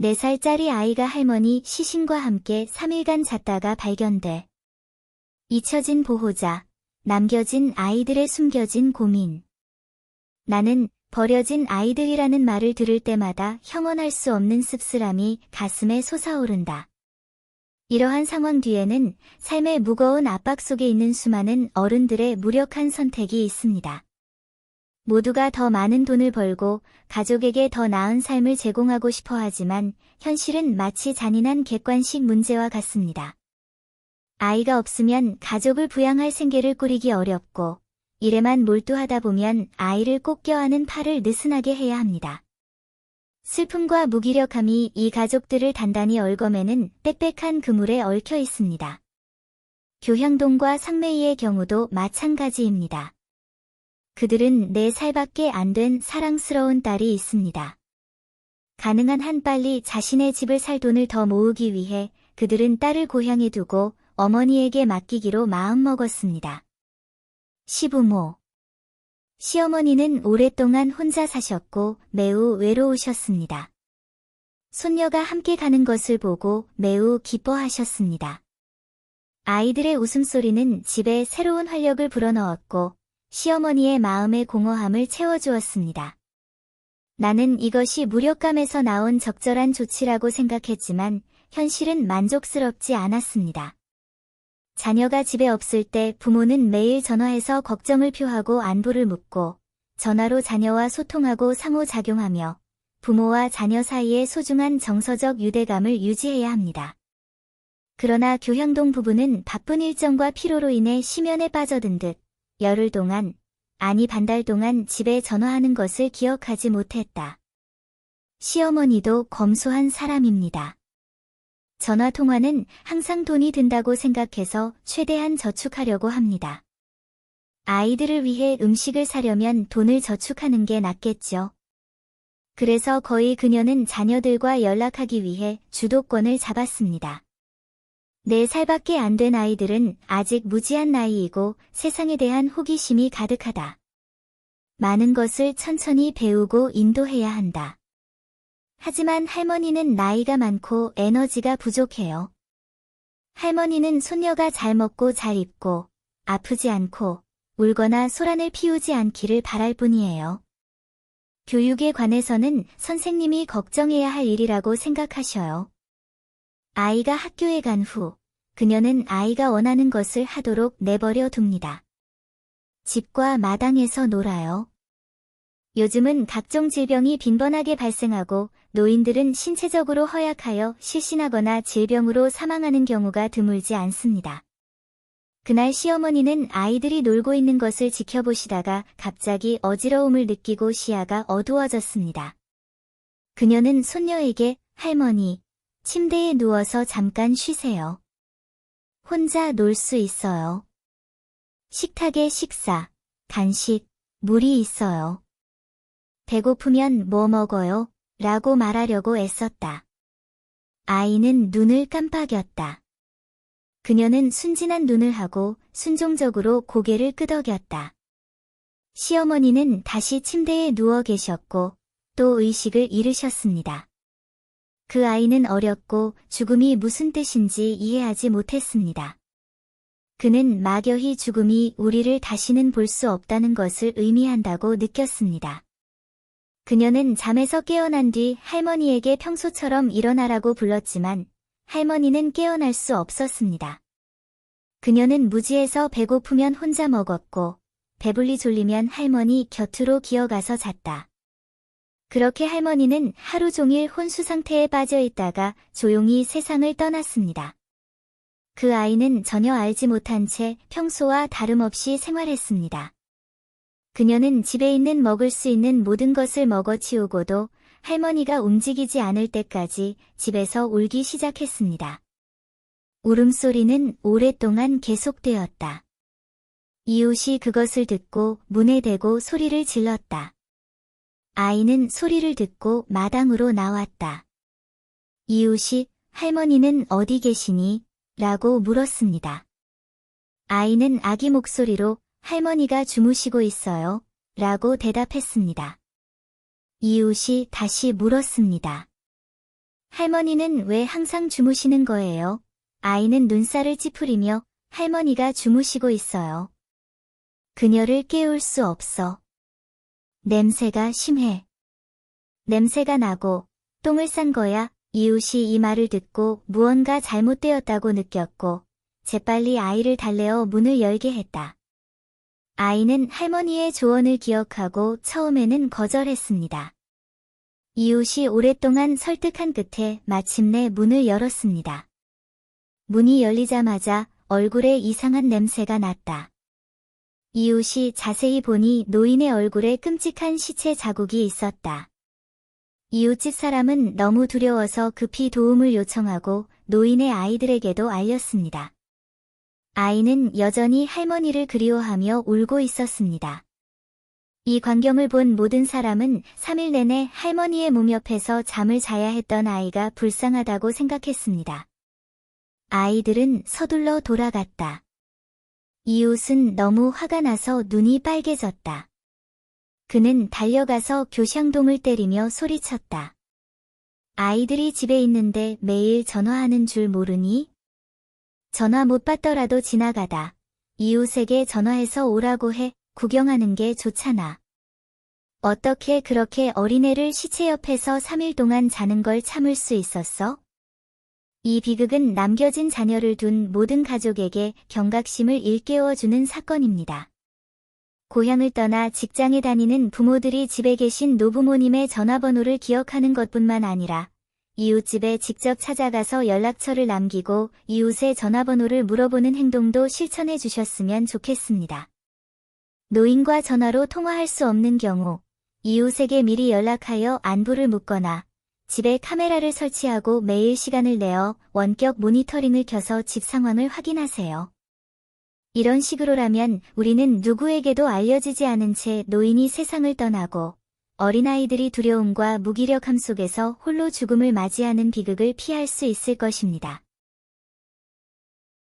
4살짜리 아이가 할머니 시신과 함께 3일간 잤다가 발견돼. 잊혀진 보호자, 남겨진 아이들의 숨겨진 고민. 나는 버려진 아이들이라는 말을 들을 때마다 형언할 수 없는 씁쓸함이 가슴에 솟아오른다. 이러한 상황 뒤에는 삶의 무거운 압박 속에 있는 수많은 어른들의 무력한 선택이 있습니다. 모두가 더 많은 돈을 벌고 가족에게 더 나은 삶을 제공하고 싶어 하지만 현실은 마치 잔인한 객관식 문제와 같습니다. 아이가 없으면 가족을 부양할 생계를 꾸리기 어렵고 일에만 몰두하다 보면 아이를 꼭 껴안은 팔을 느슨하게 해야 합니다. 슬픔과 무기력함이 이 가족들을 단단히 얽어매는 빽빽한 그물에 얽혀 있습니다. 교향동과 상매이의 경우도 마찬가지입니다. 그들은 4살밖에 안 된 사랑스러운 딸이 있습니다. 가능한 한 빨리 자신의 집을 살 돈을 더 모으기 위해 그들은 딸을 고향에 두고 어머니에게 맡기기로 마음먹었습니다. 시부모. 시어머니는 오랫동안 혼자 사셨고 매우 외로우셨습니다. 손녀가 함께 가는 것을 보고 매우 기뻐하셨습니다. 아이들의 웃음소리는 집에 새로운 활력을 불어넣었고 시어머니의 마음의 공허함을 채워주었습니다. 나는 이것이 무력감에서 나온 적절한 조치라고 생각했지만 현실은 만족스럽지 않았습니다. 자녀가 집에 없을 때 부모는 매일 전화해서 걱정을 표하고 안부를 묻고 전화로 자녀와 소통하고 상호작용하며 부모와 자녀 사이의 소중한 정서적 유대감을 유지해야 합니다. 그러나 교향동 부부는 바쁜 일정과 피로로 인해 심연에 빠져든 듯 열흘 동안, 아니 반달 동안 집에 전화하는 것을 기억하지 못했다. 시어머니도 검소한 사람입니다. 전화통화는 항상 돈이 든다고 생각해서 최대한 저축하려고 합니다. 아이들을 위해 음식을 사려면 돈을 저축하는 게 낫겠죠. 그래서 거의 그녀는 자녀들과 연락하기 위해 주도권을 잡았습니다. 4살밖에 안 된 아이들은 아직 무지한 나이이고 세상에 대한 호기심이 가득하다. 많은 것을 천천히 배우고 인도해야 한다. 하지만 할머니는 나이가 많고 에너지가 부족해요. 할머니는 손녀가 잘 먹고 잘 입고 아프지 않고 울거나 소란을 피우지 않기를 바랄 뿐이에요. 교육에 관해서는 선생님이 걱정해야 할 일이라고 생각하셔요. 아이가 학교에 간 후 그녀는 아이가 원하는 것을 하도록 내버려 둡니다. 집과 마당에서 놀아요. 요즘은 각종 질병이 빈번하게 발생하고 노인들은 신체적으로 허약하여 실신하거나 질병으로 사망하는 경우가 드물지 않습니다. 그날 시어머니는 아이들이 놀고 있는 것을 지켜보시다가 갑자기 어지러움을 느끼고 시야가 어두워졌습니다. 그녀는 손녀에게 할머니, 침대에 누워서 잠깐 쉬세요. 혼자 놀 수 있어요. 식탁에 식사, 간식, 물이 있어요. 배고프면 뭐 먹어요? 라고 말하려고 애썼다. 아이는 눈을 깜빡였다. 그녀는 순진한 눈을 하고 순종적으로 고개를 끄덕였다. 시어머니는 다시 침대에 누워 계셨고 또 의식을 잃으셨습니다. 그 아이는 어렸고 죽음이 무슨 뜻인지 이해하지 못했습니다. 그는 막연히 죽음이 우리를 다시는 볼 수 없다는 것을 의미한다고 느꼈습니다. 그녀는 잠에서 깨어난 뒤 할머니에게 평소처럼 일어나라고 불렀지만 할머니는 깨어날 수 없었습니다. 그녀는 무지해서 배고프면 혼자 먹었고 배불리 졸리면 할머니 곁으로 기어가서 잤다. 그렇게 할머니는 하루 종일 혼수 상태에 빠져 있다가 조용히 세상을 떠났습니다. 그 아이는 전혀 알지 못한 채 평소와 다름없이 생활했습니다. 그녀는 집에 있는 먹을 수 있는 모든 것을 먹어치우고도 할머니가 움직이지 않을 때까지 집에서 울기 시작했습니다. 울음소리는 오랫동안 계속되었다. 이웃이 그것을 듣고 문에 대고 소리를 질렀다. 아이는 소리를 듣고 마당으로 나왔다. 이웃이 할머니는 어디 계시니? 라고 물었습니다. 아이는 아기 목소리로 할머니가 주무시고 있어요. 라고 대답했습니다. 이웃이 다시 물었습니다. 할머니는 왜 항상 주무시는 거예요? 아이는 눈살을 찌푸리며 할머니가 주무시고 있어요. 그녀를 깨울 수 없어. 냄새가 심해. 냄새가 나고 똥을 싼 거야. 이웃이 이 말을 듣고 무언가 잘못되었다고 느꼈고 재빨리 아이를 달래어 문을 열게 했다. 아이는 할머니의 조언을 기억하고 처음에는 거절했습니다. 이웃이 오랫동안 설득한 끝에 마침내 문을 열었습니다. 문이 열리자마자 얼굴에 이상한 냄새가 났다. 이웃이 자세히 보니 노인의 얼굴에 끔찍한 시체 자국이 있었다. 이웃집 사람은 너무 두려워서 급히 도움을 요청하고 노인의 아이들에게도 알렸습니다. 아이는 여전히 할머니를 그리워하며 울고 있었습니다. 이 광경을 본 모든 사람은 3일 내내 할머니의 몸 옆에서 잠을 자야 했던 아이가 불쌍하다고 생각했습니다. 아이들은 서둘러 돌아갔다. 이웃은 너무 화가 나서 눈이 빨개졌다. 그는 달려가서 교샹동을 때리며 소리쳤다. 아이들이 집에 있는데 매일 전화하는 줄 모르니? 전화 못 받더라도 지나가다. 이웃에게 전화해서 오라고 해. 구경하는 게 좋잖아. 어떻게 그렇게 어린애를 시체 옆에서 3일 동안 자는 걸 참을 수 있었어? 이 비극은 남겨진 자녀를 둔 모든 가족에게 경각심을 일깨워주는 사건입니다. 고향을 떠나 직장에 다니는 부모들이 집에 계신 노부모님의 전화번호를 기억하는 것뿐만 아니라 이웃집에 직접 찾아가서 연락처를 남기고 이웃의 전화번호를 물어보는 행동도 실천해 주셨으면 좋겠습니다. 노인과 전화로 통화할 수 없는 경우 이웃에게 미리 연락하여 안부를 묻거나 집에 카메라를 설치하고 매일 시간을 내어 원격 모니터링을 켜서 집 상황을 확인하세요. 이런 식으로라면 우리는 누구에게도 알려지지 않은 채 노인이 세상을 떠나고 어린아이들이 두려움과 무기력함 속에서 홀로 죽음을 맞이하는 비극을 피할 수 있을 것입니다.